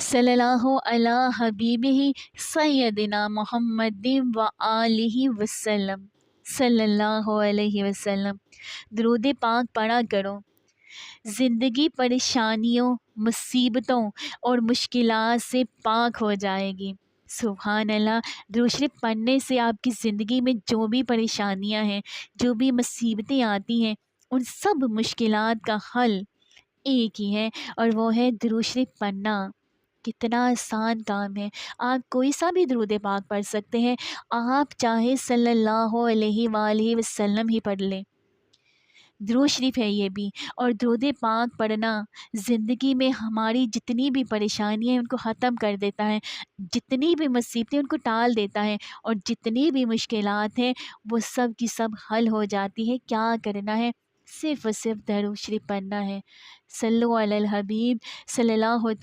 सल्लल्लाहु अला हबीबिही सय्यदिना मुहम्मदिन व आलिहि वसल्लम सल्लल्लाहु अलैहि वसल्लम। दुरूद पाक पढ़ा करो। ज़िंदगी परेशानियों, मुसीबतों और मुश्किलात से पाक हो जाएगी। सुभान अल्लाह। दुरूद शरीफ पढ़ने से आपकी ज़िंदगी में जो भी परेशानियां हैं, जो भी मुसीबतें आती हैं, उन सब मुश्किलात का हल एक ही है, और वो है दुरूद शरीफ पढ़ना। कितना आसान काम है। आप कोई सा भी दुरूद पाक पढ़ सकते हैं। आप चाहे सल्लल्लाहु अलैहि वालैहि वसल्लम ही पढ़ लें, दुरूद शरीफ है ये भी। और दुरूद पाक पढ़ना ज़िंदगी में हमारी जितनी भी परेशानियाँ हैं उनको ख़त्म कर देता है, जितनी भी मुसीबतें उनको टाल देता है, और जितनी भी मुश्किलात हैं वो सब की सब हल हो जाती है। क्या करना है? सिर्फ़ और सिर्फ दुरूद शरीफ पढ़ना है। सल्लु अलल हबीब सल्लल्लाहु